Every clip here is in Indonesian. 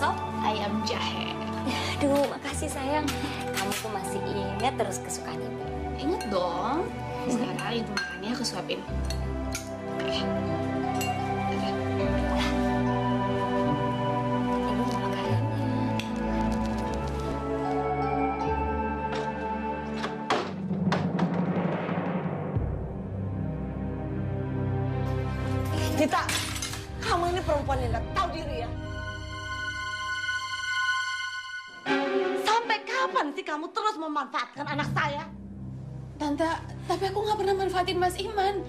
sop ayam jahe. Aduh, makasih sayang. Kamu tuh masih ingat terus kesukaan ibu. Ingat dong. Sekarang ibu makannya aku suapin. Oke. Ibu mau makan ayamnya. Nita, kamu ini perempuan yang gak tahu diri ya. Sampai kapan sih kamu terus memanfaatkan anak saya? Tante, tapi aku nggak pernah manfaatin Mas Iman.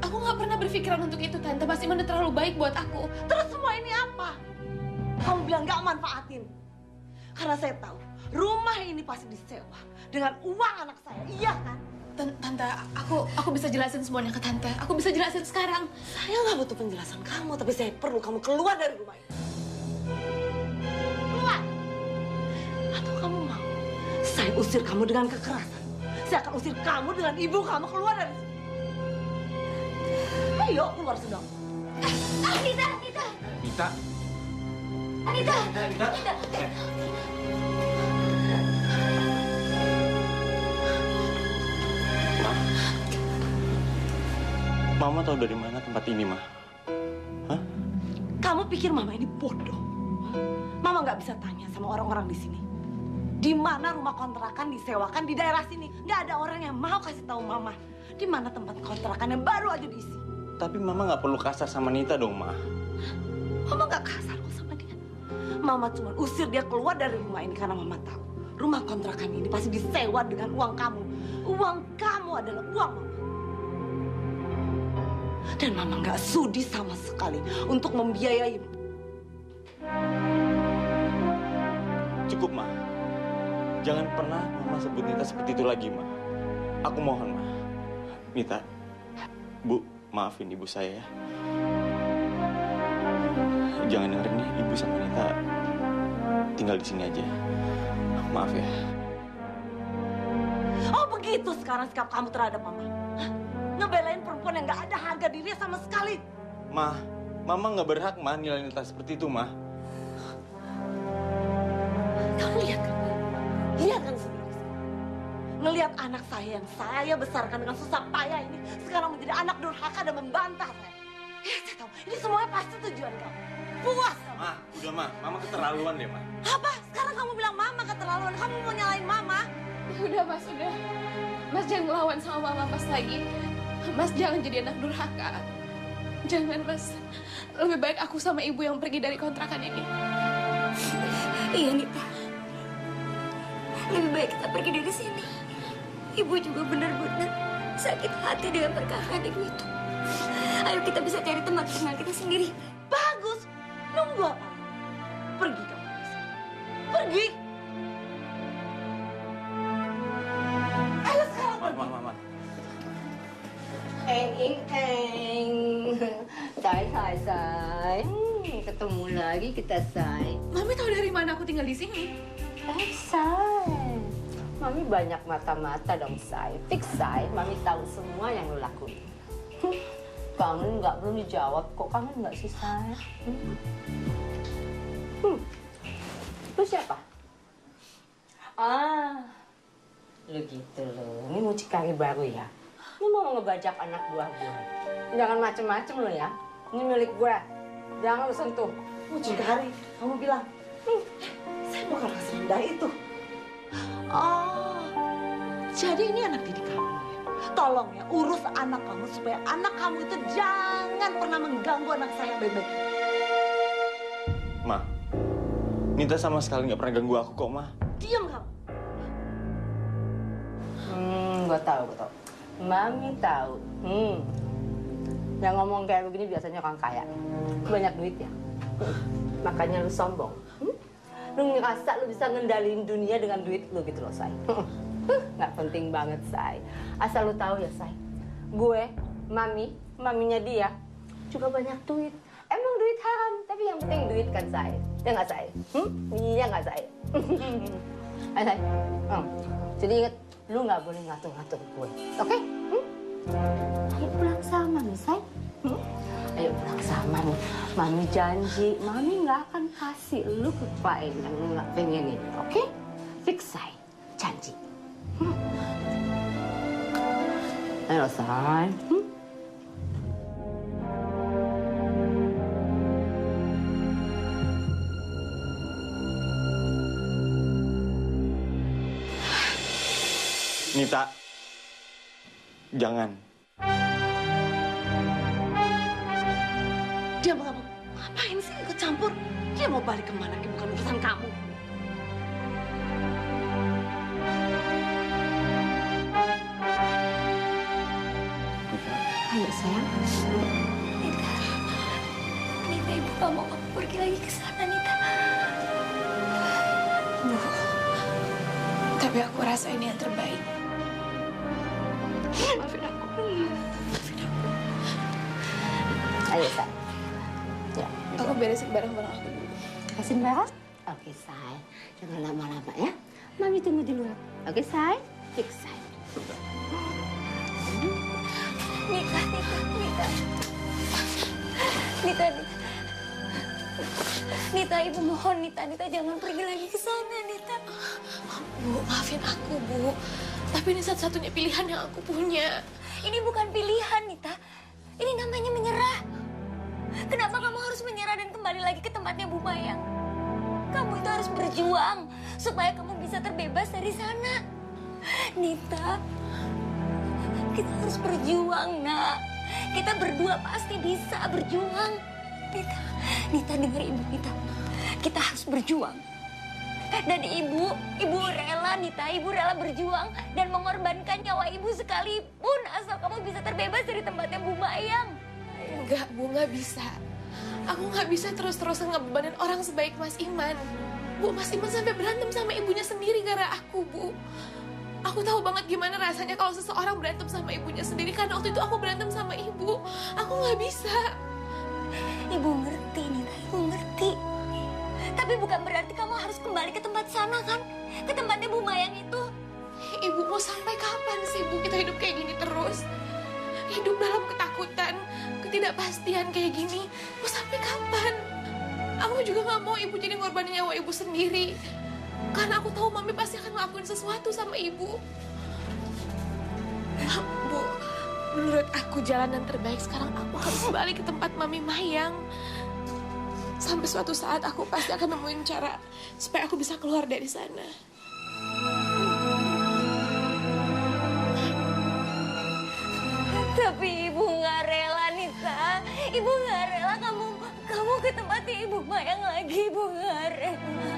Aku nggak pernah berpikiran untuk itu, Tante. Mas Iman udah terlalu baik buat aku. Terus semua ini apa? Kamu bilang gak manfaatin. Karena saya tahu, rumah ini pasti disewa dengan uang anak saya, iya kan? Tante, aku bisa jelasin semuanya ke Tante. Aku bisa jelasin sekarang. Saya nggak butuh penjelasan kamu, tapi saya perlu kamu keluar dari rumah ini. Keluar! Atau kamu mau saya usir kamu dengan kekerasan? Saya akan usir kamu dengan ibu kamu keluar dari sini. Ayo keluar sudah. Anita! Nita. Anita! Mama tahu dari mana tempat ini, Ma? Hah? Kamu pikir mama ini bodoh? Mama nggak bisa tanya sama orang-orang di sini. Di mana rumah kontrakan disewakan di daerah sini? Nggak ada orang yang mau kasih tahu mama. Di mana tempat kontrakan yang baru aja diisi? Tapi Mama nggak perlu kasar sama Nita dong, Ma. Mama nggak kasar kok sama dia. Mama cuma usir dia keluar dari rumah ini karena mama tahu rumah kontrakan ini pasti disewa dengan uang kamu. Uang kamu adalah uang mama. Dan mama nggak sudi sama sekali untuk membiayai. Cukup, Ma. Jangan pernah Mama sebut Nita seperti itu lagi, Ma. Aku mohon, Ma. Nita, Bu, maafin ibu saya ya. Jangan dengerin ya, ibu sama Nita tinggal di sini aja. Maaf ya. Oh begitu sekarang sikap kamu terhadap mama. Hah? Ngebelain perempuan yang nggak ada harga dirinya sama sekali. Ma, Mama nggak berhak, Ma, nilai Nita seperti itu, Ma. Kamu lihat kan? Lihat kan sendiri. Ngelihat anak saya yang saya besarkan dengan susah payah ini sekarang menjadi anak durhaka dan membantah saya. Ya saya tahu, ini semuanya pasti tujuan kamu. Puas kamu. Ma, udah, Ma. Mama keterlaluan deh, Ma. Apa? Sekarang kamu bilang mama keterlaluan. Kamu mau nyalain mama? Udah, Mas, udah. Mas jangan ngelawan sama Mama Mas lagi. Mas jangan jadi anak durhaka. Jangan, Mas. Lebih baik aku sama ibu yang pergi dari kontrakan ini. Iya, Nita. Lebih baik kita pergi dari sini. Ibu juga benar-benar sakit hati dengan perkataan ibu itu. Ayo kita bisa cari tempat tinggal kita sendiri. Bagus. Nunggu apa? Pergi kamu dari sini. Pergi. Ayo sekarang. Ma. Eng. Say. Ketemu lagi kita, Say. Mami tahu dari mana aku tinggal di sini? Say. Mami banyak mata-mata dong, Say. Fix, Say. Mami tahu semua yang lo lakuin. Kangen nggak? Belum dijawab kok. Kangen nggak sih, Say? Lu siapa? Lu gitu lo. Ini mucikari baru ya? Lu mau ngebajak anak buah gue. Jangan macem-macem lo ya. Ini milik gue. Jangan lu sentuh. Mucikari, kamu bilang. Saya bukan serendah itu. Oh, jadi ini anak didik kamu ya? Tolong ya, urus anak kamu supaya anak kamu itu jangan pernah mengganggu anak saya baik-baik. Ma, Nita sama sekali nggak pernah ganggu aku kok, Ma. Diam kamu. Gue tahu. Mami tahu. Yang ngomong kayak begini biasanya orang kaya. Banyak duit ya. Makanya lu sombong. Lu ngerasa lu bisa ngendaliin dunia dengan duit lu gitu loh, Say. Nggak penting banget, Say. Asal lu tahu ya, Say. Gue, maminya dia juga banyak duit. Emang duit haram, tapi yang penting duit kan, Say. Ya nggak, Say? Iya nggak, Say? Ayo, Say. Jadi inget, lu nggak boleh ngatur-ngatur gue, oke? Ayo pulang sama nih, Say. Ayo pulang sama Mami janji, Mami nggak akan kasih lu ke klien yang nggak pengen ini, oke? Fix say, janji. Ayo, say. Nita, jangan. Dia mau ngapain sih ikut campur? Dia mau balik kemana? Bukan urusan kamu. Ayo, sayang. Nita, ibu gak mau kamu pergi lagi ke sana, Nita. Bu, tapi aku rasa ini yang terbaik. Maafin aku. Ayo, sayang. Ya, Aku beresin barang-barang aku dulu. kasih barang? Oke, say. Jangan lama-lama ya. Mami tunggu di luar. Oke, say? Fix say. Nita, Nita, Nita. Nita, Nita. Nita, ibu mohon, Nita. Nita, jangan pergi lagi ke sana, Nita. Bu, maafin aku, Bu. Tapi ini satu-satunya pilihan yang aku punya. Ini bukan pilihan, Nita. Ini namanya menyerah. Kenapa kamu harus menyerah dan kembali lagi ke tempatnya Bu Mayang? Kamu itu harus berjuang supaya kamu bisa terbebas dari sana. Nita, kita harus berjuang, Nak. Kita berdua pasti bisa berjuang. Nita dengar ibu, Nita. Kita harus berjuang. Dan ibu rela, Nita. Ibu rela berjuang dan mengorbankan nyawa ibu sekalipun asal kamu bisa terbebas dari tempatnya Bu Mayang. Enggak, Bu, nggak bisa. Aku nggak bisa terus-terusan ngebebanin orang sebaik Mas Iman. Bu, Mas Iman sampai berantem sama ibunya sendiri gara aku, Bu. Aku tahu banget gimana rasanya kalau seseorang berantem sama ibunya sendiri. Karena waktu itu aku berantem sama ibu. Aku nggak bisa. Ibu ngerti, Nita. Ibu ngerti. Tapi bukan berarti kamu harus kembali ke tempat sana, kan? Ke tempatnya Bu Mayang itu. Ibu mau sampai kapan sih, Bu, kita hidup kayak gini terus? Hidup dalam ketakutan, ketidakpastian kayak gini. Mau sampai kapan? Aku juga nggak mau ibu jadi ngorbanin nyawa ibu sendiri. Karena aku tahu Mami pasti akan ngelakuin sesuatu sama ibu. Bu, menurut aku jalanan terbaik sekarang aku harus balik ke tempat Mami Mayang. Sampai suatu saat aku pasti akan nemuin cara supaya aku bisa keluar dari sana. Tapi ibu nggak rela, Nita. Ibu nggak rela kamu ke tempatnya Ibu Mayang lagi. Ibu nggak rela.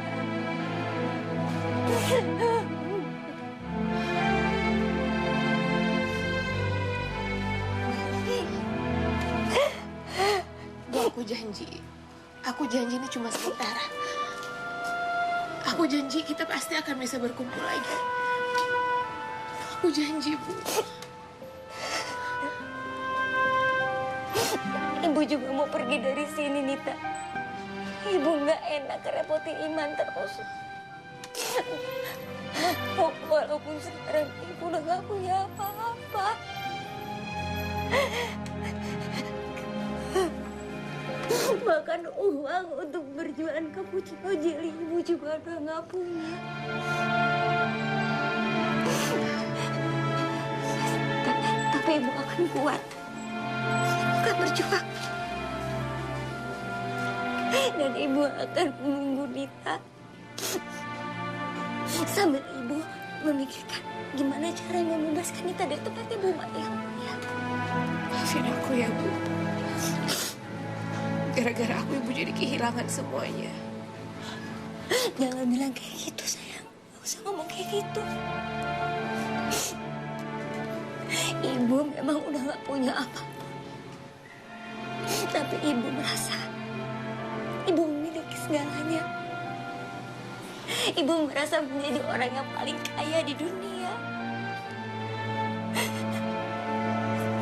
Bu, aku janji ini cuma sementara. Aku janji kita pasti akan bisa berkumpul lagi. Aku janji, Bu. Ibu juga mau pergi dari sini, Nita. Ibu nggak enak kerepotin Iman terus. Walaupun sekarang ibu udah nggak punya apa-apa. Bahkan uang untuk berjualan cappuccino jelly ibu juga udah nggak punya. Tapi ibu akan kuat. Ibu akan berjuang. Dan ibu akan menunggu Nita. Sambil ibu memikirkan gimana caranya membebaskan Nita dari tempatnya Bu Mayang. Ya. Maafin aku ya, Bu. Gara-gara aku ibu jadi kehilangan semuanya. Jangan bilang kayak gitu, sayang. Gak usah ngomong kayak gitu. Ibu memang udah gak punya apa-apa. Tapi ibu merasa ibu memiliki segalanya. Ibu merasa menjadi orang yang paling kaya di dunia.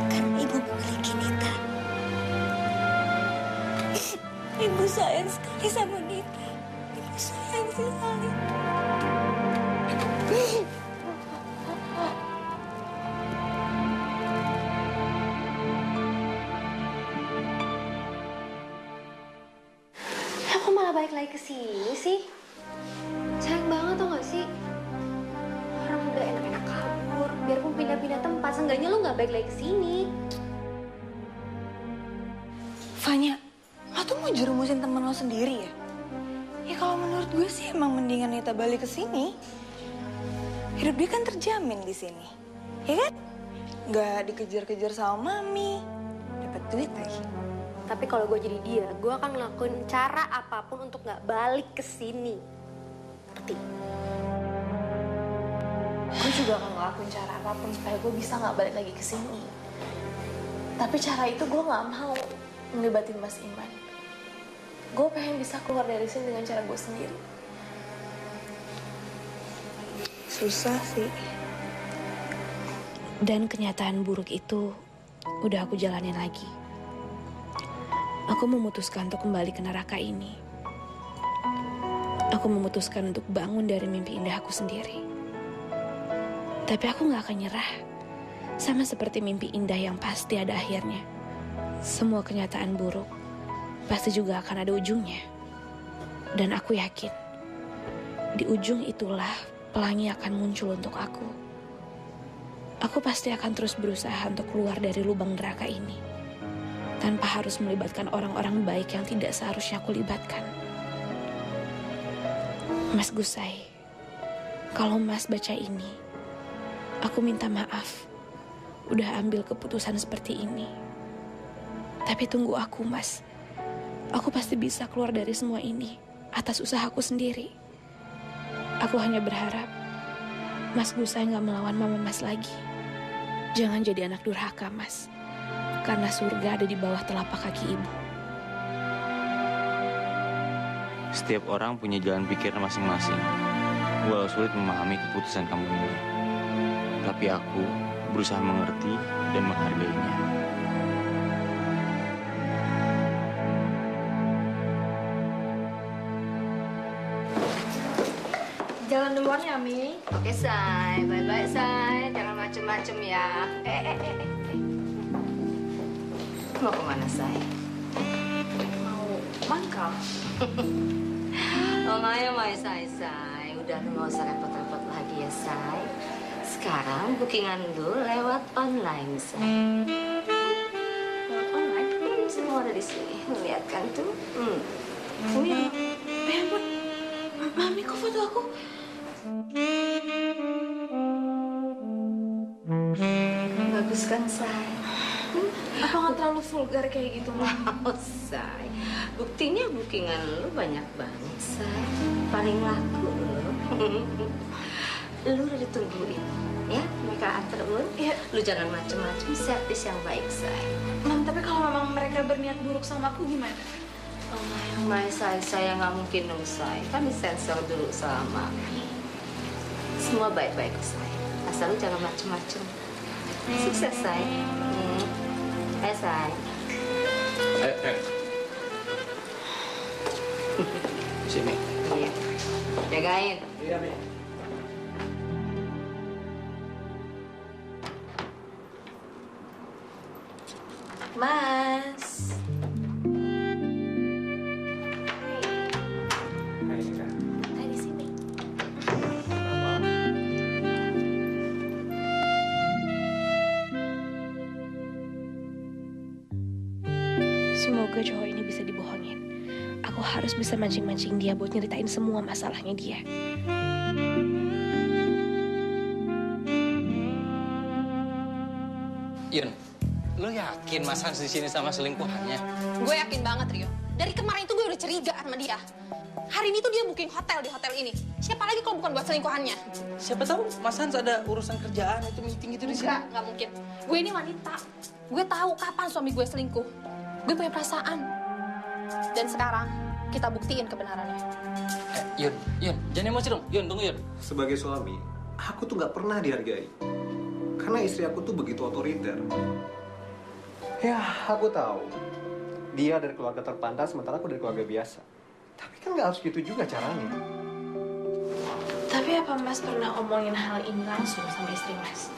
Karena ibu memiliki Nita. Ibu sayang sekali sama Nita. Ibu sayang sekali. lagi ke sini sih? Sayang banget tau gak sih? Orang udah enak-enak kabur, biarpun pindah-pindah tempat, seenggaknya lu gak balik lagi ke sini. Fanya, lo tuh mau jerumusin temen lo sendiri ya? Ya kalau menurut gue sih emang mendingan Nita balik ke sini. Hidup dia kan terjamin di sini, ya kan? Nggak dikejar-kejar sama mami, dapat duit lagi. Tapi kalau gue jadi dia, gue akan ngelakuin cara apapun untuk gak balik ke sini. Ngerti? Gue juga akan ngelakuin cara apapun supaya gue bisa nggak balik lagi ke sini. Tapi cara itu gue nggak mau ngelibatin Mas Iman. Gue pengen bisa keluar dari sini dengan cara gue sendiri. Susah sih. Dan kenyataan buruk itu udah aku jalanin lagi. Aku memutuskan untuk kembali ke neraka ini. Aku memutuskan untuk bangun dari mimpi indah aku sendiri. Tapi aku gak akan nyerah. Sama seperti mimpi indah yang pasti ada akhirnya. Semua kenyataan buruk pasti juga akan ada ujungnya. Dan aku yakin, di ujung itulah pelangi akan muncul untuk aku. Aku pasti akan terus berusaha untuk keluar dari lubang neraka ini. Tanpa harus melibatkan orang-orang baik yang tidak seharusnya aku libatkan. Mas Gusai, kalau Mas baca ini, aku minta maaf. Udah ambil keputusan seperti ini. Tapi tunggu aku, Mas. Aku pasti bisa keluar dari semua ini atas usahaku sendiri. Aku hanya berharap Mas Gusai gak melawan mama Mas lagi. Jangan jadi anak durhaka, Mas. Karena surga ada di bawah telapak kaki ibu. Setiap orang punya jalan pikir masing-masing. Walau sulit memahami keputusan kamu ini. Tapi aku berusaha mengerti dan menghargainya. Jalan duluan ya, Mi. Oke, Say. Bye-bye, Say. Jangan macem-macem ya. Mau kemana, Say? Mau mangkal. Oh, Maya, Say. Udah, lu nggak usah repot-repot lagi ya, Say. Sekarang bookingan lu lewat online, Say. Lewat online? Semua ada di sini. Lu lihat kan tuh? Sini. Ya ampun, Mami kok foto aku? Bagus kan, Say? Apa nggak terlalu vulgar kayak gitu, Mami? Oh, Say. Buktinya bookingan lu banyak banget, Say. Paling laku lu. Lu udah ditungguin, ya? Mereka antar lu. Iya. Lu jangan macem-macem, servis yang baik, Say. Mam, tapi kalau memang mereka berniat buruk sama aku gimana? Oh my, saya nggak mungkin dong, Say. Kan disensor dulu sama Mami. Semua baik-baik, Say. Asal lu jangan macem-macem. Sukses, Say. Say. Sini. Iya. Jagain. Iya, Mi. Mas. Di sini. Semoga cowok ini bisa dibohongin. Aku harus bisa mancing-mancing dia buat nyeritain semua masalahnya dia. Yun, lo yakin Mas Hans di sini sama selingkuhannya? Gue yakin banget, Rio. Dari kemarin itu gue udah curiga sama dia. Hari ini tuh dia booking hotel di hotel ini. Siapa lagi kalau bukan buat selingkuhannya? Siapa tahu Mas Hans ada urusan kerjaan itu meeting itu di sini. Nggak mungkin. Gue ini wanita. Gue tahu kapan suami gue selingkuh. Gue punya perasaan. Dan sekarang kita buktiin kebenarannya. Yun, jangan emosi dong. Yun, tunggu Yun. Sebagai suami, aku tuh nggak pernah dihargai. Karena istri aku tuh begitu otoriter. Ya, aku tahu. Dia dari keluarga terpandang, sementara aku dari keluarga biasa. Tapi kan nggak harus gitu juga caranya. Tapi apa Mas pernah omongin hal ini langsung sama istri Mas?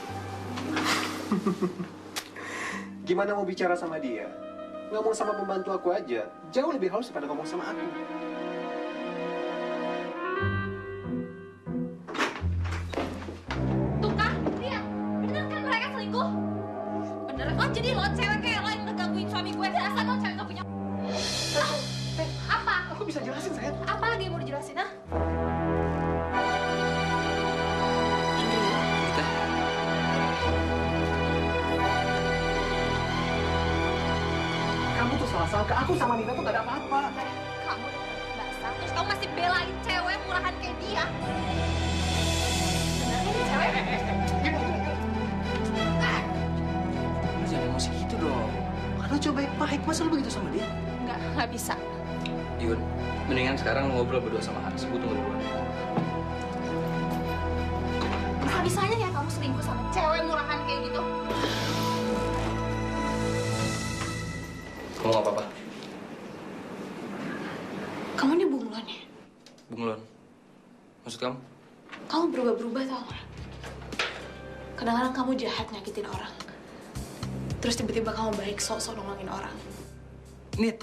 Gimana mau bicara sama dia? Ngomong sama pembantu aku aja. Jauh lebih halus daripada ngomong sama aku. Jadi lo cewek kayak lo yang ngegangguin suami gue. Dasar lo cewek gak punya... Apa? Aku bisa jelasin, sayang. Apa lagi yang mau dijelasin, ha? Kamu tuh salah sangka. Aku sama Nita tuh gak ada apa-apa. Kamu basah, terus kamu masih belain cewek murahan kayak dia. Sebenarnya ini cewek... Jangan emosi gitu dong. Kan lo coba baik-baik. Masa lo begitu sama dia? Nggak bisa. Yun, mendingan sekarang lo ngobrol berdua sama Haris. Gue tunggu di luar. Bisa-bisanya ya kamu selingkuh sama cewek murahan kayak gitu. Kamu nggak apa-apa? Kamu ini bunglon ya? Bunglon. Maksud kamu? Kamu berubah-berubah tau gak? Kadang-kadang kamu jahat nyakitin orang. Terus tiba-tiba kamu baik sok-sok nolongin orang. Nit,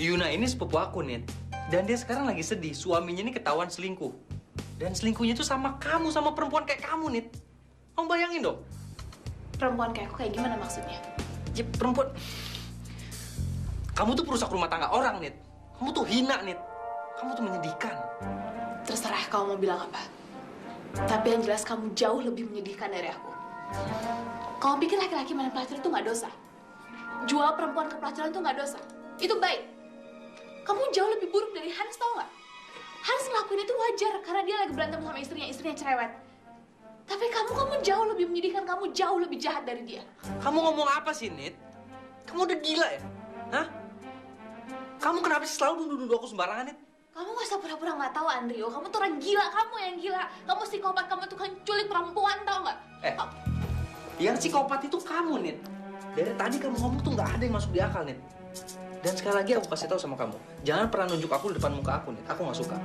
Yuna ini sepupu aku, Nit. Dan dia sekarang lagi sedih. Suaminya ini ketahuan selingkuh. Dan selingkuhnya itu sama kamu, sama perempuan kayak kamu, Nit. Kamu bayangin dong. Perempuan kayak aku kayak gimana maksudnya? Ya, perempuan... Kamu tuh perusak rumah tangga orang, Nit. Kamu tuh hina, Nit. Kamu tuh menyedihkan. Terserah kamu mau bilang apa. Tapi yang jelas kamu jauh lebih menyedihkan dari aku. Kamu pikir laki-laki main pelacur itu nggak dosa? Jual perempuan ke pelacuran itu nggak dosa? Itu baik. Kamu jauh lebih buruk dari Hans, tau nggak? Hans ngelakuin itu wajar karena dia lagi berantem sama istrinya cerewet. Tapi kamu jauh lebih menyedihkan, kamu jauh lebih jahat dari dia. Kamu ngomong apa sih, Nit? Kamu udah gila ya? Hah? Kamu kenapa sih selalu nuduh-nuduh aku sembarangan, Nit? Kamu nggak usah pura-pura nggak tahu, Andrio. Kamu tuh orang gila, kamu yang gila. Kamu psikopat, kamu tuh kan culik perempuan, tau nggak? Yang psikopat itu kamu, Nit. Dari tadi kamu ngomong tuh nggak ada yang masuk di akal, Nit. Dan sekali lagi aku kasih tahu sama kamu, jangan pernah nunjuk aku di depan muka aku, Nit. Aku nggak suka.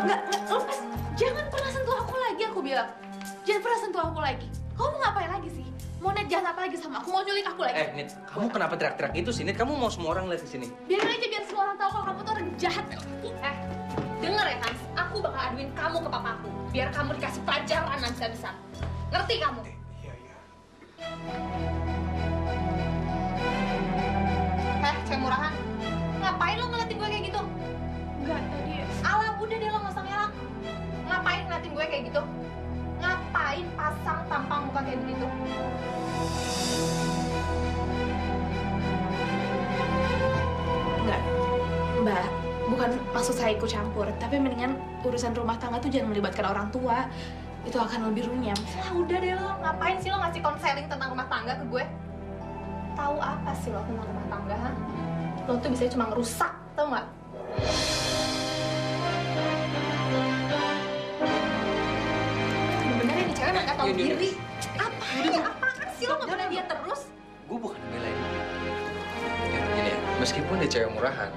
Nggak, lepas. Jangan pernah sentuh aku lagi, aku bilang. Jangan pernah sentuh aku lagi. Kamu mau ngapain lagi sih? Mau net jahat apa lagi sama aku? Mau nyulik aku lagi? Nit, kamu kenapa teriak-teriak itu sih, Nit? Kamu mau semua orang lihat di sini? Biarin aja, biar semua orang tahu kalau kamu tuh orang jahat. Denger ya, Hans. Aku bakal aduin kamu ke papaku. Biar kamu dikasih pelajaran habis-habisan. Ngerti kamu? Iya, iya. Cewek murahan. Ngapain lo ngeliatin gue kayak gitu? Enggak, tadi ya. Alah, udah deh lo nggak usah ngelak. Ngapain ngeliatin gue kayak gitu? Ngapain pasang tampang muka kayak begitu? Enggak, Mbak. Bukan maksud saya ikut campur, tapi mendingan urusan rumah tangga tuh jangan melibatkan orang tua. Itu akan lebih runyam. Lah udah deh lo, ngapain sih lo ngasih konseling tentang rumah tangga ke gue? Tahu apa sih lo tentang rumah tangga, ha? Lo tuh bisa cuma ngerusak, tau nggak? Bener ini cewek nggak tahu diri. Apaan sih lo ngebela dia terus? Gue bukan belain. Ya, gini ya, meskipun dia cewek murahan,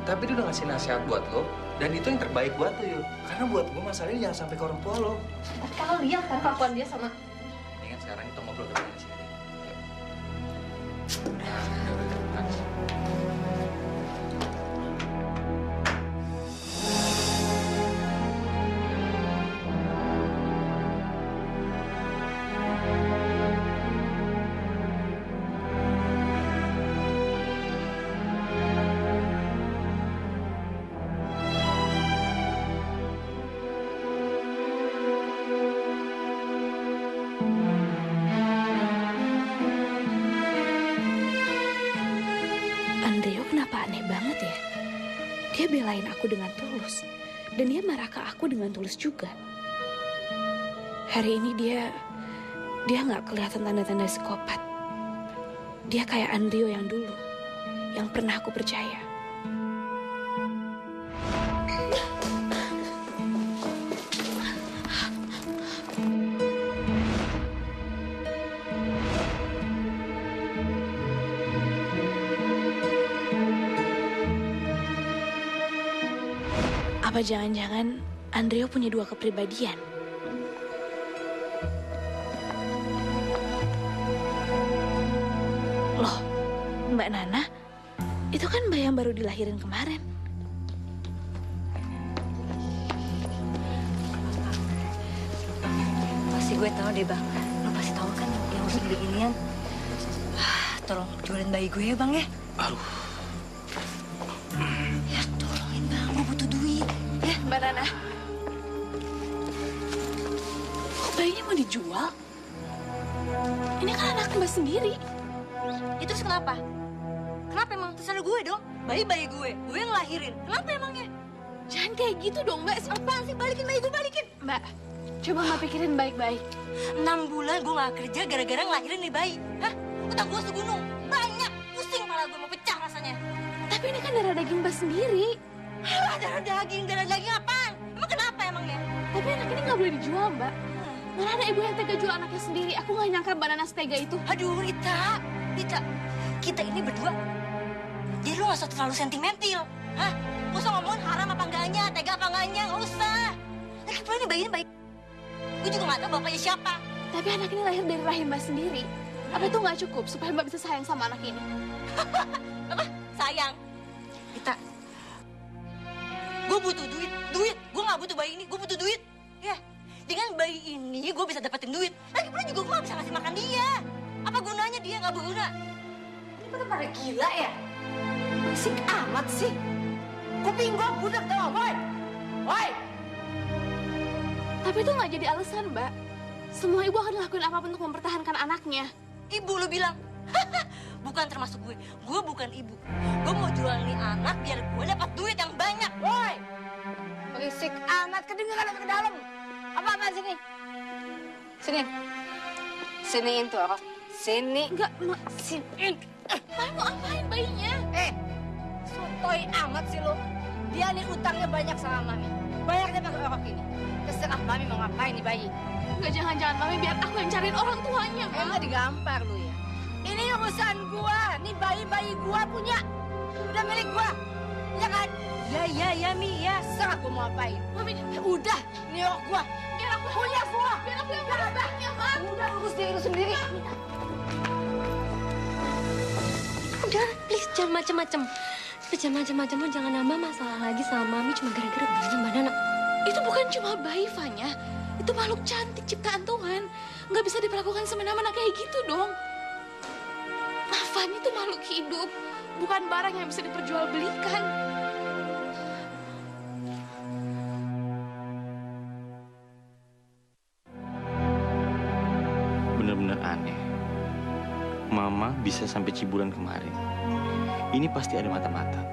tapi dia udah ngasih nasihat buat lo, dan itu yang terbaik buat lo, Yul. Karena buat gue masalahnya jangan sampai ke orang tua lo. Tapi kalau lihat kan kelakuan dia sama... Ini kan sekarang kita ngobrol ke sini. Udah. Andrio kenapa aneh banget ya? Dia belain aku dengan tulus. Dan dia marah ke aku dengan tulus juga. Hari ini dia nggak kelihatan tanda-tanda psikopat. Dia kayak Andrio yang dulu. Yang pernah aku percaya. Apa jangan-jangan Andrio punya dua kepribadian? Loh, Mbak Nana, itu kan Mbak yang baru dilahirin kemarin. Pasti gue tahu deh, Bang. Lo pasti tahu kan yang urusan beginian. Tolong jualin bayi gue ya, Bang ya. Aduh. Ya tolongin, Bang. Gue butuh duit. Ya, Mbak Nana. Kok bayinya mau dijual? Ini kan anak Mbak sendiri. itu terus kenapa? Kenapa emang? Terserah gue dong. Bayi gue yang ngelahirin. Kenapa emangnya? Jangan kayak gitu dong, Mbak. Apaan sih? Balikin bayi gue, balikin. Mbak, coba Mbak pikirin baik-baik. 6 bulan gue gak kerja gara-gara ngelahirin nih bayi. Hah? Utang gue segunung. Banyak. Pusing malah gue mau pecah rasanya. Tapi ini kan darah daging Mbak sendiri. Alah, darah daging apaan? Emang kenapa emangnya? Tapi anak ini nggak boleh dijual, Mbak. Mana ada ibu yang tega jual anaknya sendiri. Aku nggak nyangka Mbak Nana setega itu. Aduh, Rita. Kita ini berdua. Jadi lu gak usah terlalu sentimental. Hah? Gak usah ngomongin haram apa enggaknya, tega apa enggaknya, gak usah. Lagi pula ini bayi. Gue juga gak tahu bapaknya siapa. Tapi anak ini lahir dari rahim Mbak sendiri. Apa itu nggak cukup supaya Mbak bisa sayang sama anak ini? Apa? Sayang. Rita. Gue butuh duit. Gue gak butuh bayi ini, gue butuh duit. Ya, dengan bayi ini gue bisa dapetin duit. Lagi pula juga gue gak bisa ngasih makan dia. Apa gunanya dia gak berguna? Ini pada gila ya? Berisik amat sih. Kuping gue budak tau, boy. Boy. Tapi itu nggak jadi alasan, Mbak. Semua ibu akan lakuin apapun untuk mempertahankan anaknya. Ibu lu bilang, bukan termasuk gue. Gue bukan ibu. Gue mau jual nih anak biar gue dapat duit yang banyak. Boy. Berisik amat, kedengeran sampai ke dalam. Apa sini? Siniin tuh apa? Sini. Enggak, sini. Mami mau apain bayinya? Sotoy amat sih lo. Dia nih utangnya banyak sama Mami. Bayarnya pakai orok ini. Terserah Mami mau ngapain nih bayi. Enggak, jangan Mami, biar aku yang cariin orang tuanya, Mami. Emang digampar lu ya? Ini urusan gua. Nih bayi gua punya. Udah milik gua. Ya kan? Ya, Mi. Ya, serah gua mau apain. Mami, udah. Ini orok gua. biar aku Punya gua. Biar aku yang merabahnya, Mam. Udah urus diri lu sendiri. Udah, please jangan macem-macem. Lu jangan nambah masalah lagi sama Mami cuma gara-gara bayinya Mbak Nana. Itu bukan cuma bayi, Fanya. Itu makhluk cantik ciptaan Tuhan. Nggak bisa diperlakukan semena-mena kayak gitu dong. Nah, Fanya itu makhluk hidup. Bukan barang yang bisa diperjualbelikan. Bener-bener aneh. Mama bisa sampai Cibulan kemarin. Ini pasti ada mata-mata.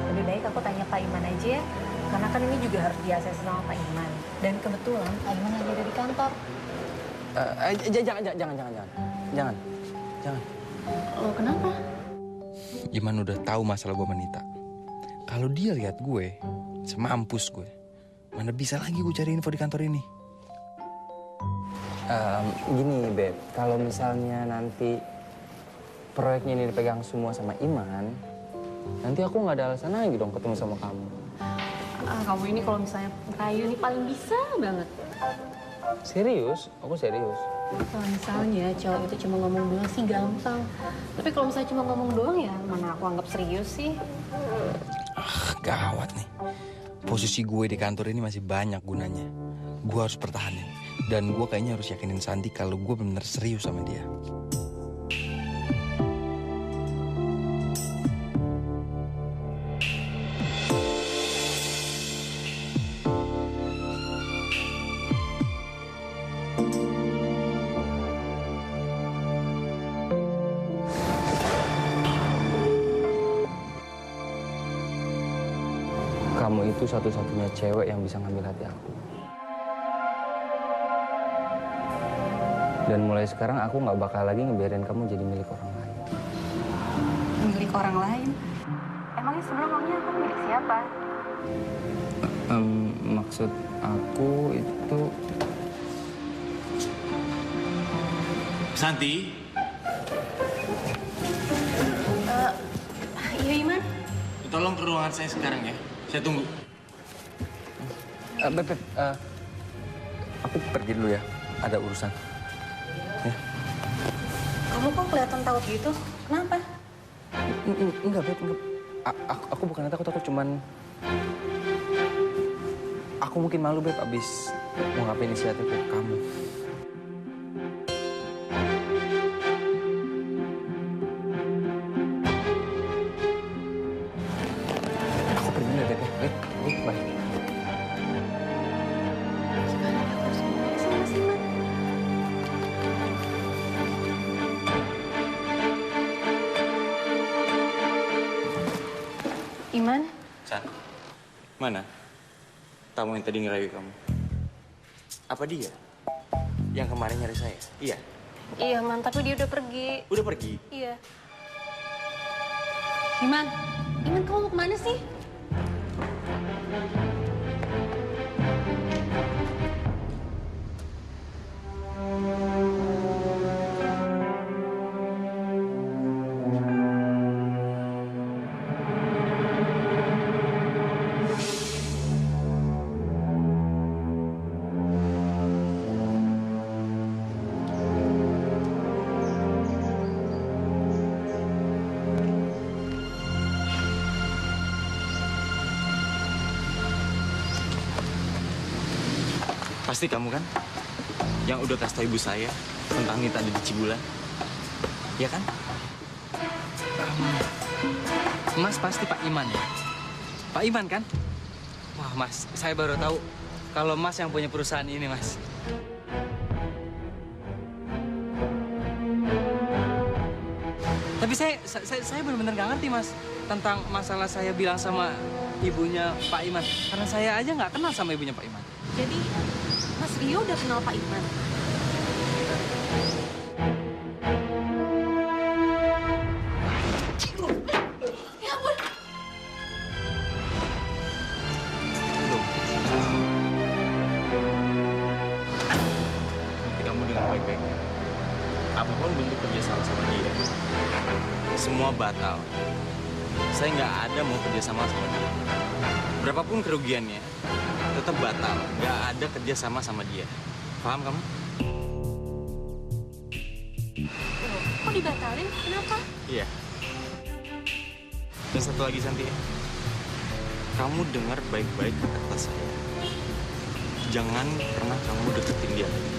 Lebih baik aku tanya Pak Iman aja ya. Karena kan ini juga harus di-ACC sama Pak Iman. Dan kebetulan Pak Iman lagi ada di kantor. Jangan. Lo kenapa? Iman udah tahu masalah gue menita. Kalau dia lihat gue, semampus gue. Mana bisa lagi gue cari info di kantor ini? Gini, Beb. Kalau misalnya nanti proyeknya ini dipegang semua sama Iman, nanti aku nggak ada alasan lagi dong ketemu sama kamu. Kamu ini kalau misalnya rayu ini paling bisa banget. Serius? Aku serius. Kalau misalnya cowok itu cuma ngomong doang sih gampang. Tapi kalau misalnya cuma ngomong doang ya mana aku anggap serius sih. Gawat nih. Posisi gue di kantor ini masih banyak gunanya. Gue harus pertahanin. Dan gue kayaknya harus yakinin Santi kalau gue benar serius sama dia. Kamu itu satu-satunya cewek yang bisa ngambil hati aku. Dan mulai sekarang aku nggak bakal lagi ngebiarin kamu jadi milik orang lain. Milik orang lain? Emangnya sebelum maunya aku milik siapa? Maksud aku itu... Santi? Iya, Iman. Tolong ke ruangan saya sekarang ya. Saya tunggu. Beb, aku pergi dulu ya. Ada urusan. Ya. Kamu kok kelihatan takut gitu? Kenapa? Enggak, Beb. Enggak. Aku bukan takut, aku cuman... Aku mungkin malu, Beb, abis mau ngapain inisiatif ke kamu. Aku pergi dulu ya, Beb. Bye. Gimana aku harus ngomong sama Mas Iman? Iman? San, mana? Tamu yang tadi ngerayu kamu. Apa dia? Yang kemarin nyari saya? Iya. Iya, Man, tapi dia udah pergi. Udah pergi? Iya. Iman, kamu mau kemana sih? Pasti kamu kan? Yang udah kasih tau ibu saya tentang Nita ada di Cibulan. Ya kan? Mas pasti Pak Iman ya? Pak Iman kan? Wah Mas, saya baru tahu kalau Mas yang punya perusahaan ini, Mas. Tapi saya benar-benar nggak ngerti, Mas, tentang masalah saya bilang sama ibunya Pak Iman. Karena saya aja nggak kenal sama ibunya Pak Iman. Jadi, Mas Rio udah kenal Pak Iman? Ya ampun. Nanti kamu dengar baik-baik. Apapun bentuk kerjasama sama dia, semua batal. Saya nggak ada mau kerjasama sama dia. Berapapun kerugiannya, tetap batal. Nggak ada kerjasama sama dia. Paham kamu? Kok dibatalin? Kenapa? Iya. Dan satu lagi, Santi. Kamu dengar baik-baik kata saya. Jangan pernah kamu deketin dia lagi.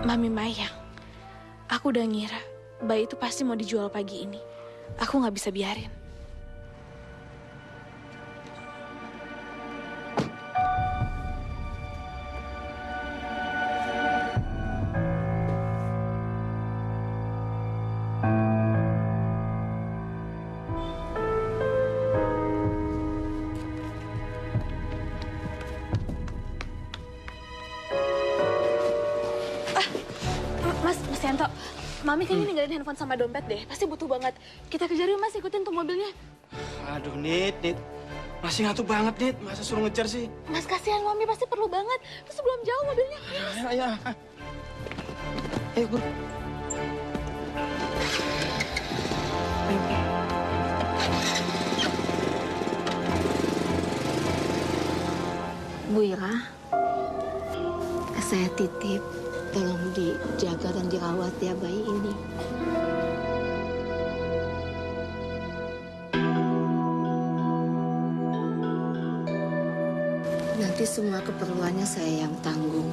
Mami Mayang, aku udah ngira bayi itu pasti mau dijual pagi ini. Aku nggak bisa biarin. Mas Yanto, Mami kayaknya ninggalin handphone sama dompet deh. Pasti butuh banget. Kita kejar yuk, Mas. Ikutin tuh mobilnya. Aduh, Nit. Masih ngantuk banget, Nit. Masa suruh ngejar sih? Mas, kasihan Mami. Pasti perlu banget. Terus belum jauh mobilnya. Ayo. Ayo, buru. Bu Ira, saya titip. Tolong dijaga dan dirawat ya bayi ini. Nanti semua keperluannya saya yang tanggung.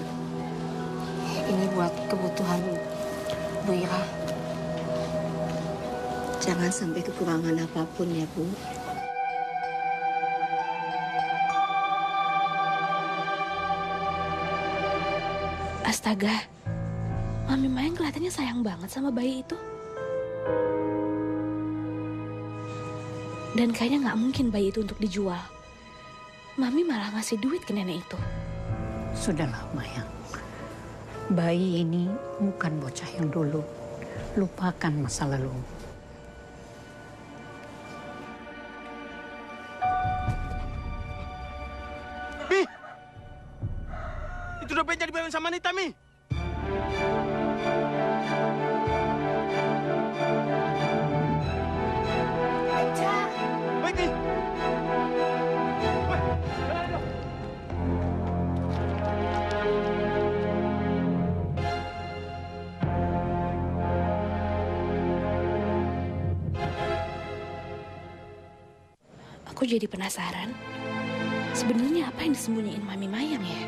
Ini buat kebutuhan Bu Ira. Jangan sampai kekurangan apapun ya, Bu. Astaga, Mami Mayang kelihatannya sayang banget sama bayi itu. Dan kayaknya nggak mungkin bayi itu untuk dijual. Mami malah ngasih duit ke nenek itu. Sudahlah, Mayang. Bayi ini bukan bocah yang dulu. Lupakan masa lalu. Mi! Itu dompetnya dibawa sama Nita, Mi! Baik, Mi! Aku jadi penasaran. Sebenarnya apa yang disembunyiin Mami Mayang ya?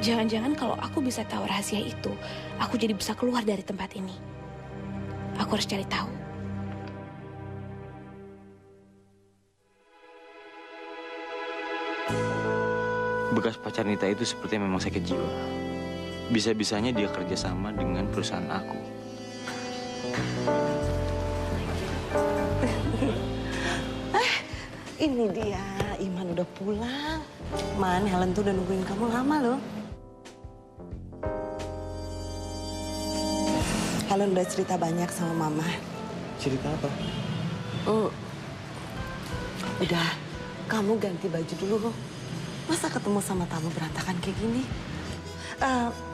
Jangan-jangan kalau aku bisa tahu rahasia itu, aku jadi bisa keluar dari tempat ini. Aku harus cari tahu. Bekas pacar Nita itu sepertinya memang sakit jiwa. Bisa-bisanya dia kerjasama dengan perusahaan aku. Ini dia, Iman udah pulang. Man, Helen tuh udah nungguin kamu lama loh. Helen udah cerita banyak sama Mama. Cerita apa? Udah, kamu ganti baju dulu. Masa ketemu sama tamu berantakan kayak gini?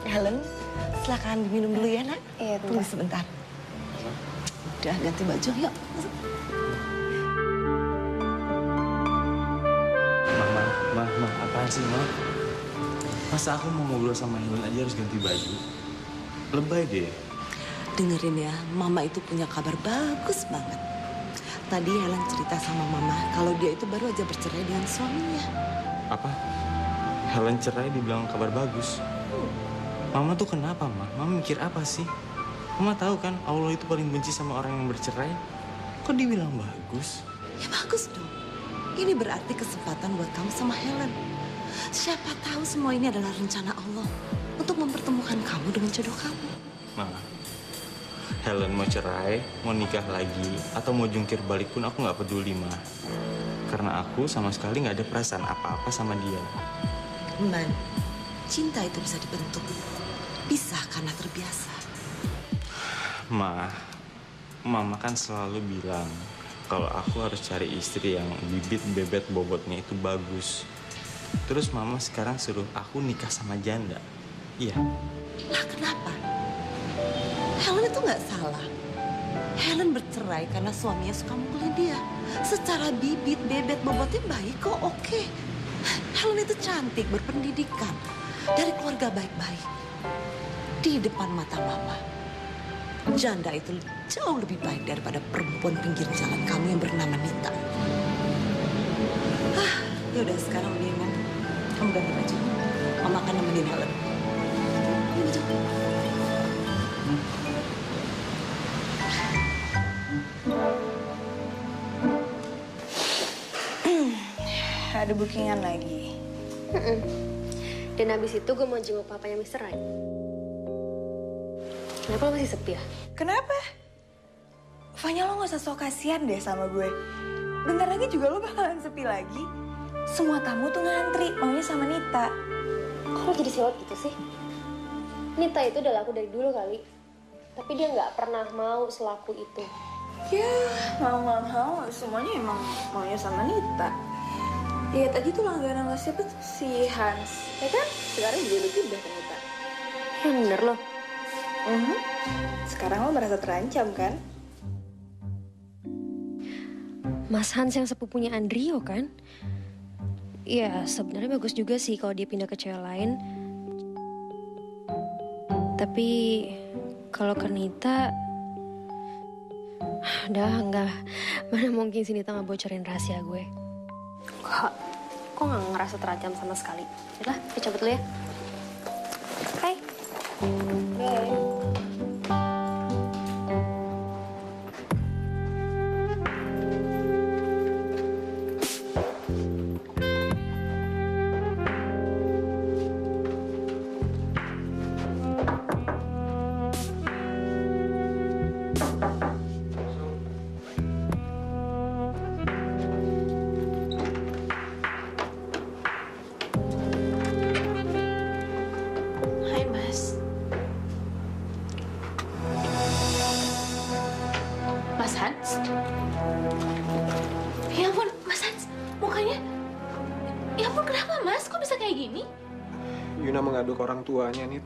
Helen, silakan diminum dulu ya, Nak. Iya, tunggu sebentar. Udah, ganti baju, yuk. Ma, apaan sih, Ma? Masa aku mau ngobrol sama Helen aja harus ganti baju? Lebay deh. Dengerin ya, Mama itu punya kabar bagus banget. Tadi Helen cerita sama Mama kalau dia itu baru aja bercerai dengan suaminya. Apa? Helen cerai dibilang kabar bagus? Mama tuh kenapa, Ma? Mama mikir apa sih? Mama tahu kan Allah itu paling benci sama orang yang bercerai. Kok dibilang bagus? Ya bagus dong. Ini berarti kesempatan buat kamu sama Helen. Siapa tahu semua ini adalah rencana Allah untuk mempertemukan kamu dengan jodoh kamu. Ma, Helen mau cerai, mau nikah lagi, atau mau jungkir balik pun aku nggak peduli, Ma. Karena aku sama sekali nggak ada perasaan apa-apa sama dia. Man, cinta itu bisa dibentuk. Bisa karena terbiasa. Ma, Mama kan selalu bilang kalau aku harus cari istri yang bibit bebet bobotnya itu bagus. Terus Mama sekarang suruh aku nikah sama janda. Iya. Lah kenapa? Helen itu nggak salah. Helen bercerai karena suaminya suka mukulin dia. Secara bibit bebet bobotnya baik kok, oke. Helen itu cantik, berpendidikan, dari keluarga baik-baik. Di depan mata Mama, janda itu jauh lebih baik daripada perempuan pinggir jalan kamu yang bernama Nita. Ya udah sekarang udah Iman, kamu ganti baju. Mama akan nemenin Helen. Ini baju. Ada bookingan lagi. Dan habis itu gue mau jenguk papanya Mr. Right. Kenapa lo masih sepi ya? Kenapa? Fanya, lo gak usah sok kasihan deh sama gue. Bentar lagi juga lo bakalan sepi lagi. Semua tamu tuh ngantri, maunya sama Nita. Kok lo jadi siwat gitu sih? Nita itu udah laku dari dulu kali. Tapi dia nggak pernah mau selaku itu. Ya, mau, semuanya emang maunya sama Nita. Lihat aja tuh langganan lo siapa tuh, si Hans. Ya kan? Sekarang juga udah pindah ke Nita. Ya bener loh. Sekarang lo merasa terancam kan? Mas Hans yang sepupunya Andrio kan? Ya sebenarnya bagus juga sih kalau dia pindah ke cewek lain. Tapi kalau ke Nita, udah enggak. Mana mungkin si Nita ngebocorin rahasia gue. Kok nggak ngerasa terancam sama sekali? Yaudah, kita cabut dulu ya. Hai. Bye. Hans? Ya ampun, Mas Hans, mukanya... Ya ampun, kenapa Mas? Kok bisa kayak gini? Yuna mengadu ke orang tuanya, Nit.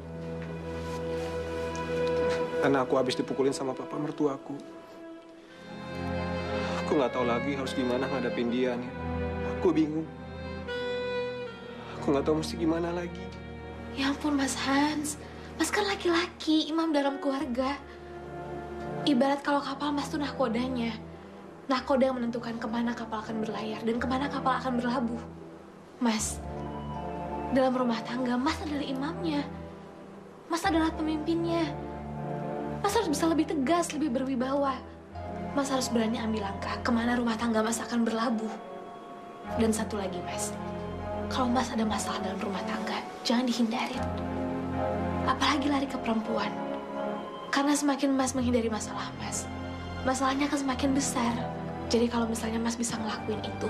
Karena aku habis dipukulin sama papa mertuaku. Aku nggak tahu lagi harus gimana ngadapin dia, Nit. Aku bingung. Aku nggak tahu mesti gimana lagi. Ya ampun, Mas Hans. Mas kan laki-laki, imam dalam keluarga. Ibarat kalau kapal Mas tuh nahkodanya. Nahkoda yang menentukan kemana kapal akan berlayar dan kemana kapal akan berlabuh. Mas, dalam rumah tangga, Mas adalah imamnya. Mas adalah pemimpinnya. Mas harus bisa lebih tegas, lebih berwibawa. Mas harus berani ambil langkah kemana rumah tangga Mas akan berlabuh. Dan satu lagi, Mas. Kalau Mas ada masalah dalam rumah tangga, jangan dihindarin. Apalagi lari ke perempuan. Karena semakin Mas menghindari masalah Mas, masalahnya akan semakin besar. Jadi kalau misalnya Mas bisa ngelakuin itu,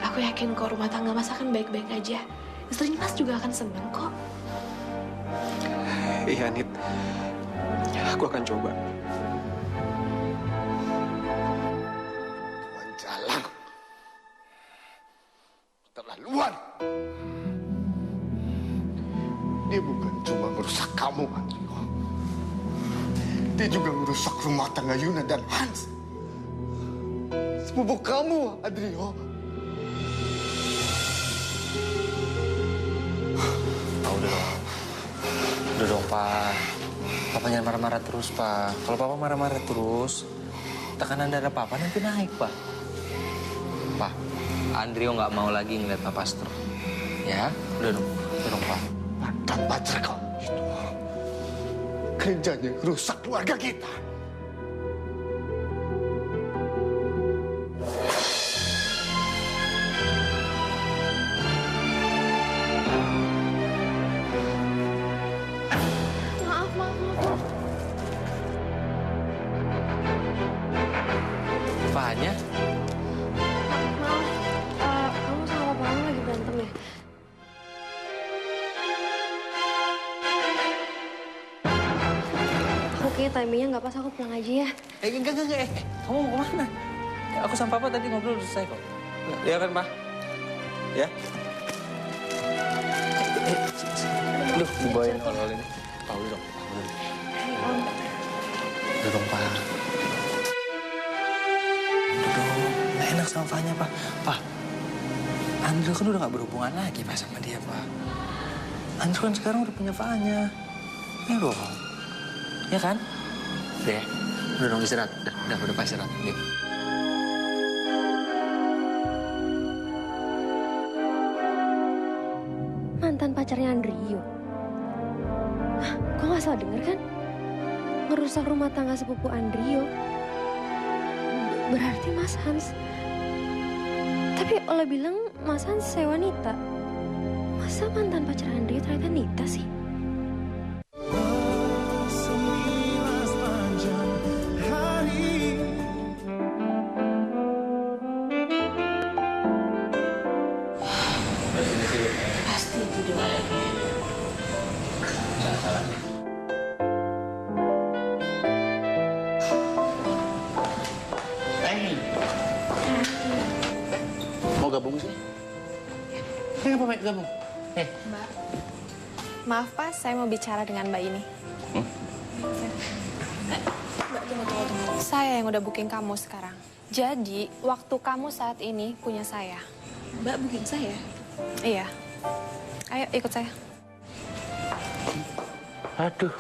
aku yakin kok rumah tangga Mas akan baik-baik aja. Istri Mas juga akan seneng kok. Iya, Nit. Aku akan coba. Tuan Jalang. Terlaluan. Dia bukan cuma merusak kamu, Andrio. Dia juga merusak rumah tangga Yuna dan Hans. Sepupu kamu, Andrio. Udah dong, Pak. Papa jangan marah-marah terus, Pak. Kalau Papa marah-marah terus, tekanan darah Papa nanti naik, Pak. Pak, Andrio nggak mau lagi ngeliat Papa stroke. Ya, udah dong, Pak. Mantan pacar kamu itu kerjanya rusak keluarga kita. Maaf. Fanya? Kamu sama papa kamu lagi berantem ya? Aku kayaknya timingnya nggak pas, aku pulang aja ya. Enggak. Kamu mau kemana? Aku sama Papa tadi ngobrol udah selesai kok. Ya kan, Pak? Ya? Duh, dibawain oleh ini. Tahu dong. Udah dong, Pak. Nggak enak sama Fanya, Pak. Pak, Andrew kan udah gak berhubungan lagi, Pak, sama dia, Pak. Andrew kan sekarang udah punya Fanya. Ya dong. Ya kan? Udah ya? Udah dong istirahat. Udah pas istirahat. Yuk. Mantan pacarnya Andrio. Hah, kok nggak salah denger kan? Ngerusak rumah tangga sepupu Andrio. Berarti Mas Hans. Tapi Ola bilang Mas Hans saya wanita. Masa mantan pacar Andrio ternyata Nita sih? Pasti itu doanya. Mau gabung sih? Kenapa mau gabung? Mbak, maaf Pak, saya mau bicara dengan Mbak ini. Mbak, tunggu. Saya yang udah booking kamu sekarang. Jadi, waktu kamu saat ini punya saya. Mbak booking saya? Iya. Ayo, ikut saya. Aduh.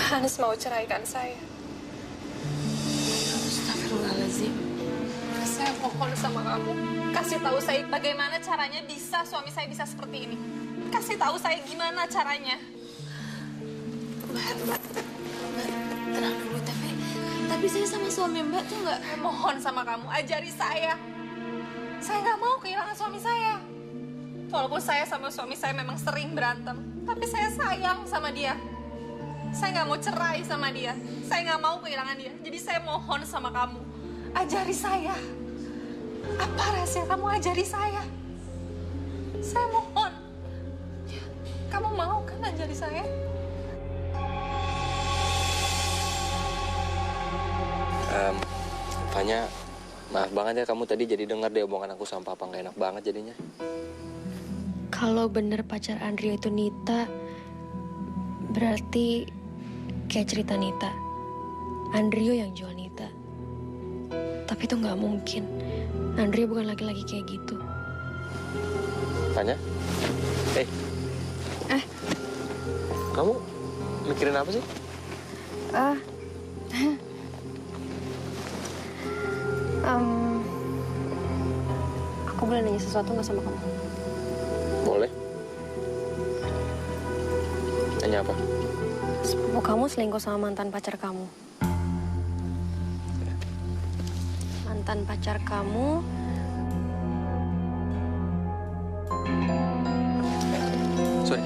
Hans mau ceraikan saya. Astagfirullahaladzim. Saya mohon sama kamu, kasih tahu saya bagaimana caranya bisa suami saya bisa seperti ini. Kasih tahu saya gimana caranya. Mbak, tenang dulu. Tapi saya sama suami Mbak tuh nggak. Mohon sama kamu, ajari saya. Saya nggak mau kehilangan suami saya. Walaupun saya sama suami saya memang sering berantem, tapi saya sayang sama dia. Saya nggak mau cerai sama dia. Saya nggak mau kehilangan dia. Jadi saya mohon sama kamu, ajari saya. Apa rahasia kamu, ajari saya. Saya mohon. Kamu mau kan ajari saya? Fanya, maaf banget ya kamu tadi jadi dengar deh omongan aku sama papa nggak enak banget jadinya. Kalau bener pacar Andrea itu Nita, berarti kayak cerita Nita. Andrea yang jual Nita. Tapi itu nggak mungkin. Andrea bukan laki-laki kayak gitu. Fanya? Kamu mikirin apa sih? Aku boleh nanya sesuatu nggak sama kamu? Boleh. Nanya apa? Sepupu kamu selingkuh sama mantan pacar kamu. Mantan pacar kamu. Sorry.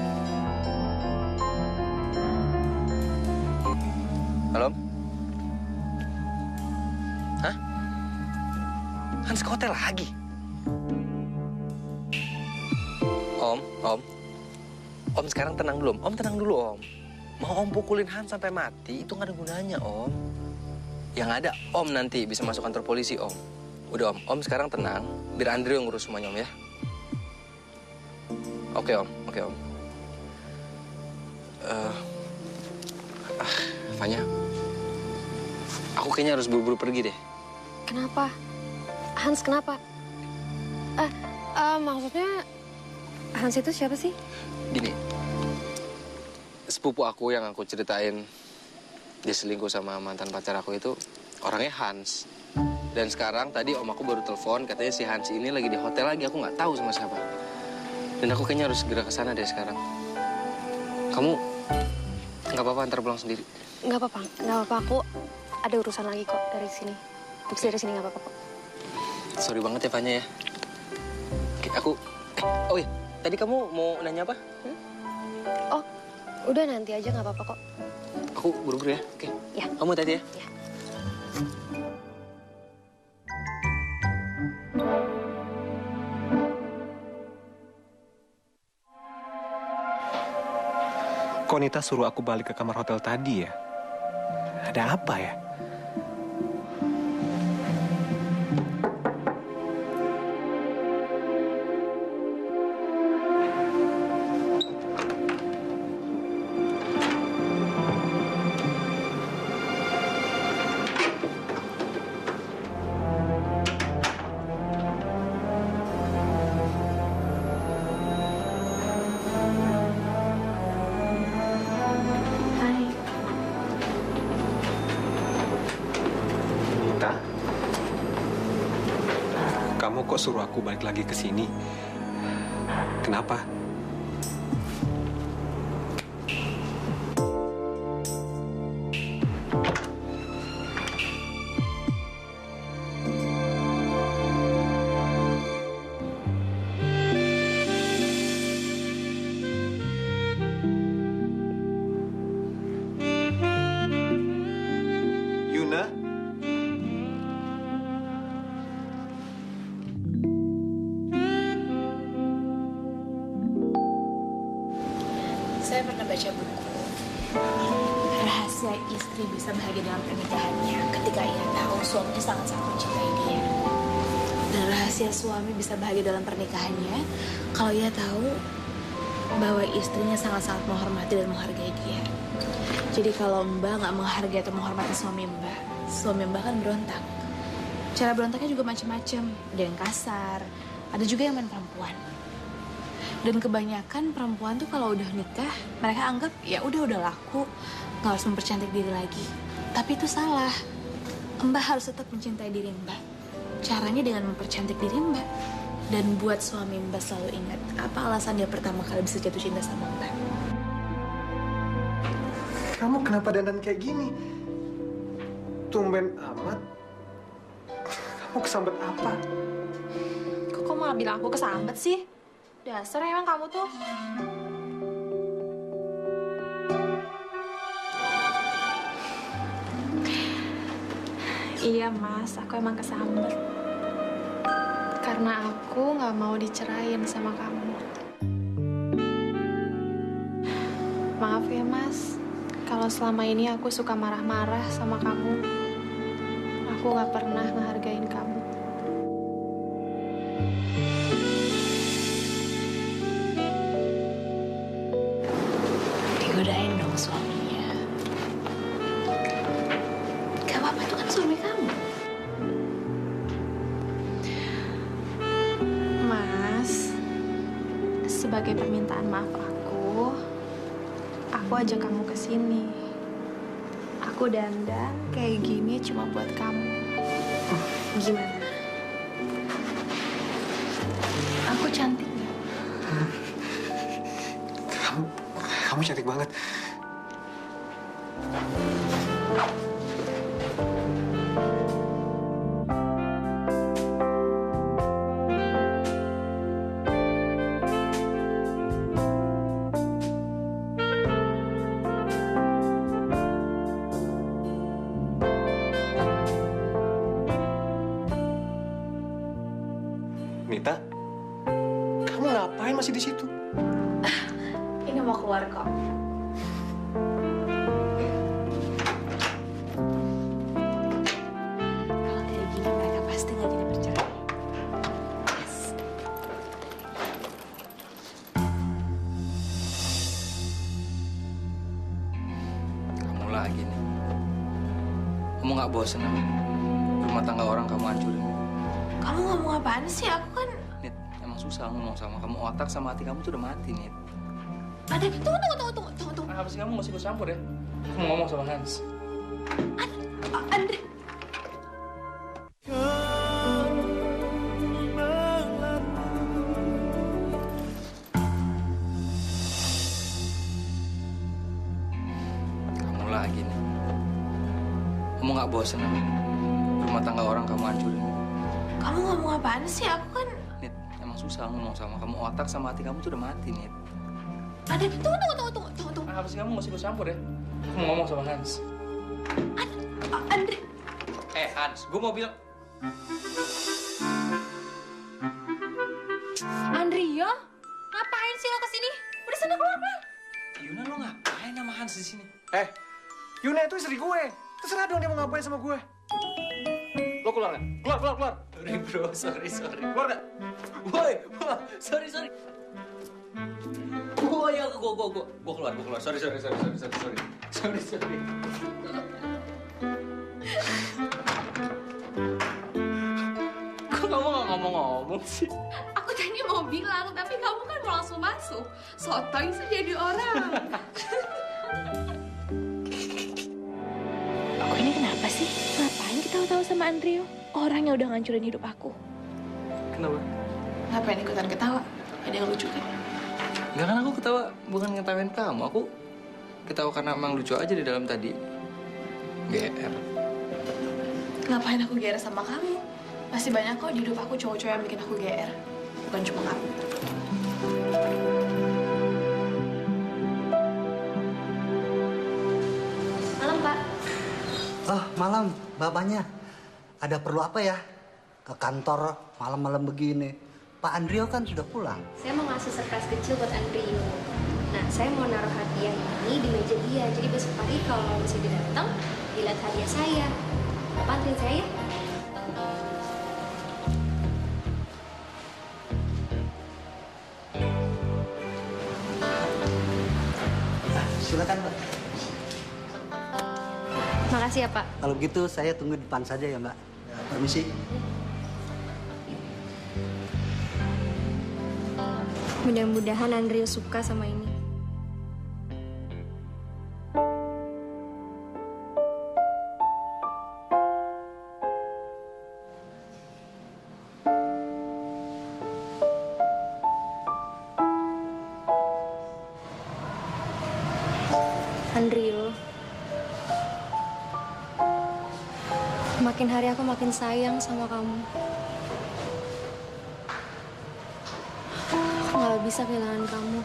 Halo? Hah? Hans ke hotel lagi? Om sekarang tenang dulu, Om tenang dulu, Om. Mau Om pukulin Hans sampai mati, itu nggak ada gunanya, Om. Yang ada, Om nanti bisa masuk kantor polisi, Om. Udah, Om sekarang tenang, biar Andrea yang ngurus semuanya, Om, ya. Oke, Om. Fanya, aku kayaknya harus buru-buru pergi deh. Kenapa? Hans kenapa? Maksudnya Hans itu siapa sih? Gini, sepupu aku yang aku ceritain dia selingkuh sama mantan pacar aku itu orangnya Hans. Dan sekarang tadi om aku baru telepon katanya si Hans ini lagi di hotel lagi, aku nggak tahu sama siapa. Dan aku kayaknya harus segera ke sana deh sekarang. Kamu nggak apa-apa antar pulang sendiri? Nggak apa-apa. Aku ada urusan lagi kok dari sini. Terus dari sini nggak apa-apa kok. Sorry banget ya Fanya ya. Oke, aku. Oh iya, tadi kamu mau nanya apa? Oh, udah nanti aja nggak apa-apa kok. Aku buru-buru ya. Oke. Ya. Kamu tadi ya. Ya. Kok Nita suruh aku balik ke kamar hotel tadi ya? Ada apa ya? Kamu kok suruh aku balik lagi ke sini? Kenapa? Yuna? Saya pernah baca buku. Rahasia istri bisa bahagia dalam pernikahannya ketika ia tahu suaminya sangat-sangat mencintai dia. Dan rahasia suami bisa bahagia dalam pernikahannya kalau ia tahu bahwa istrinya sangat-sangat menghormati dan menghargai dia. Jadi kalau Mbak nggak menghargai atau menghormati suami Mbak kan berontak. Cara berontaknya juga macam-macam. Ada yang kasar, ada juga yang main perempuan. Dan kebanyakan perempuan tuh kalau udah nikah, mereka anggap ya udah laku, nggak harus mempercantik diri lagi. Tapi itu salah. Mbak harus tetap mencintai diri Mbak. Caranya dengan mempercantik diri Mbak. Dan buat suami Mbak selalu ingat apa alasan dia pertama kali bisa jatuh cinta sama Mbak. Kamu kenapa dandan kayak gini? Tumben amat. Kamu kesambet apa? Kok malah bilang aku kesambet sih? Dasar emang kamu tuh. Iya mas, aku emang kesambet. Karena aku nggak mau dicerain sama kamu. Maaf ya mas, kalau selama ini aku suka marah-marah sama kamu. aku nggak pernah ngehargain kamu. Digodain dong suaminya. Gak apa-apa, itu kan suami kamu. Mas, sebagai permintaan maaf aku ajak kamu ke sini. Aku dandan kayak gini cuma buat kamu. Gimana? Aku cantik nggak? Kamu cantik banget. Mita, kamu ngapain masih di situ? Ini mau keluar kok. Kalau kayak gini mereka pasti nggak jadi bercerai. Yes. Kamu lagi nih. Kamu nggak bosen apa? Rumah tangga orang kamu hancurin. Kamu ngomong apaan sih? Aku kan... Nit, emang susah ngomong sama kamu. Otak sama hati kamu tuh udah mati, Nit. Ada, tunggu. Apa sih kamu nggak sih ikut campur ya? Aku mau ngomong sama Hans. Andre. Kamu lagi nih. Kamu nggak bosen apa? Rumah tangga orang kamu hancurin. Kamu ngomong apaan sih? Aku kan... Nit, emang susah ngomong sama kamu. Otak sama hati kamu tuh udah mati, Nit. Ada, tunggu. Apa sih kamu nggak sih ikut campur ya? Aku mau ngomong sama Hans. Andre. Hans, gue mau bilang. Andrio, ngapain sih lo kesini? Udah sana keluar. Yuna, lo ngapain sama Hans di sini? Yuna itu istri gue. Terserah dong dia mau ngapain sama gue. Lo keluar nggak? Keluar. Sorry. Keluar nggak? Woi, sorry. Gua keluar. Sorry. Kok kamu nggak ngomong sih? Aku tadi mau bilang, tapi kamu kan mau langsung masuk. Sotoy sih jadi orang. Aku ini kenapa sih? Ngapain ketawa-tawa sama Andrio? Orang yang udah ngancurin hidup aku. Kenapa? Ngapain ikutan ketawa? Ada yang lucu kan? Enggak, kan aku ketawa bukan ngetawain kamu. Aku ketawa karena emang lucu aja di dalam tadi. GR. Ngapain aku GR sama kamu? Masih banyak kok di hidup aku cowok-cowok yang bikin aku GR. Bukan cuma kamu. Malam, Pak. Oh, malam, bapaknya. Ada perlu apa ya? Ke kantor malam-malam begini. Pak Andrio kan sudah pulang. Saya mau ngasih surprise kecil buat Andrio. Nah, saya mau naruh hadiah ini di meja dia. Jadi besok pagi kalau misalnya dia datang, dilihat hadiah saya. Bapak anterin saya ya? Silakan, Pak. Makasih ya, Pak. Kalau begitu saya tunggu di depan saja ya, Mbak. Permisi. Mudah-mudahan Andrio suka sama ini. Andrio, makin hari aku makin sayang sama kamu. Aku nggak bisa kehilangan kamu.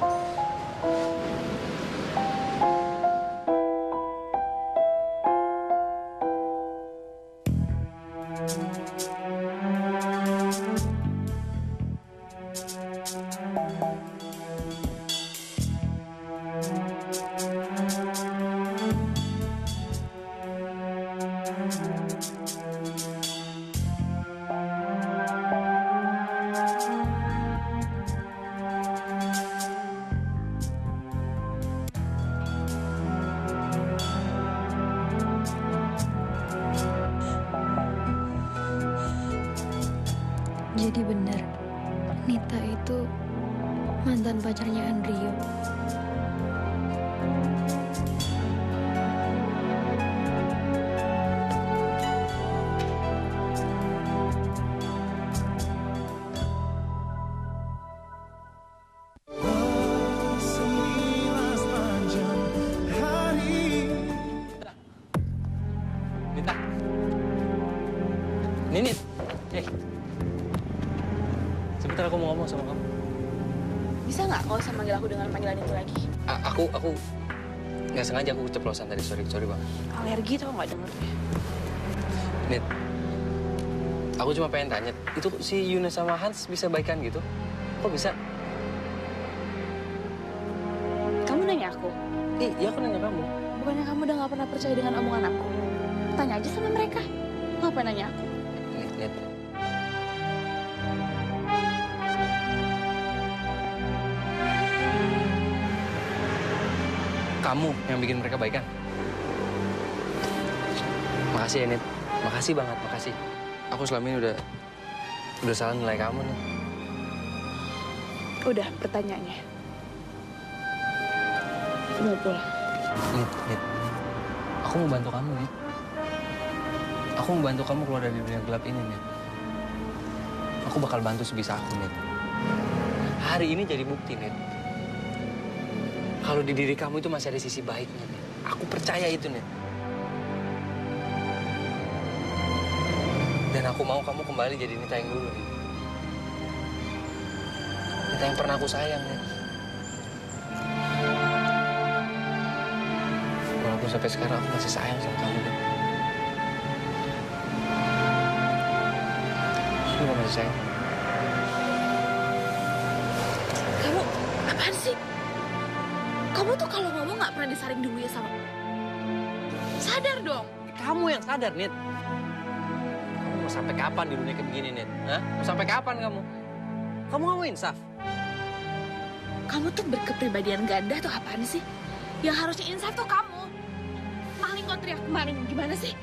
Jadi benar, Nita itu mantan pacarnya Andrio. Ninit, sebentar aku mau ngomong sama kamu. Bisa nggak kau usah manggil aku dengan panggilan itu lagi? Aku nggak sengaja, aku keceplosan tadi. Sorry banget. Alergi tau nggak dengernya. Nit, aku cuma pengen tanya, itu si Yuna sama Hans bisa baikan gitu? Kok bisa? Kamu nanya aku? Iya, aku nanya kamu. Bukannya kamu udah nggak pernah percaya dengan omongan aku? Tanya aja sama mereka. Ngapain nanya aku? Nit. Kamu yang bikin mereka baikan. Makasih ya, Nit. Makasih banget, makasih. Aku selama ini udah salah nilai kamu, Nit. Udah, pertanyaannya. Aku mau pulang. Nit. Aku mau bantu kamu, Nit. Aku mau bantu kamu keluar dari dunia gelap ini, Nit. Aku bakal bantu sebisa aku, Nit. Hari ini jadi bukti, Nit. Kalau di diri kamu itu masih ada sisi baiknya, Nit. Aku percaya itu, Nit. Dan aku mau kamu kembali jadi Nita yang dulu, Nit. Nita yang pernah aku sayang, Nit. Walaupun sampai sekarang aku masih sayang sama kamu, Nit. Aku masih sayang. Kamu, apaan sih? Kamu tuh kalau ngomong nggak pernah disaring dulu ya sama... Sadar dong. Kamu yang sadar, Nit. Kamu mau sampai kapan di dunia kayak begini, Nit? Hah? Mau sampai kapan kamu? Kamu nggak mau insaf? Kamu tuh berkepribadian ganda tuh apaan sih? Yang harusnya insaf tuh kamu. Maling kau teriak maling, gimana sih?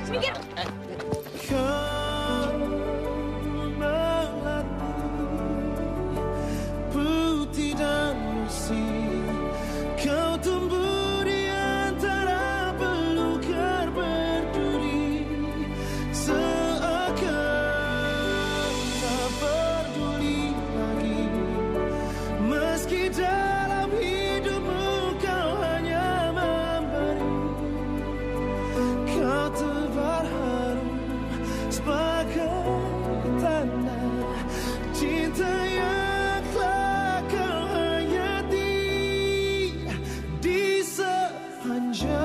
Mikir. Putih dan bersih, kau tumbuh di antara belukar berduri, seakan tak peduli lagi, meski dalam hidupmu kau hanya memberi, kau tebar harum sebagai tanda cinta yang sepanjang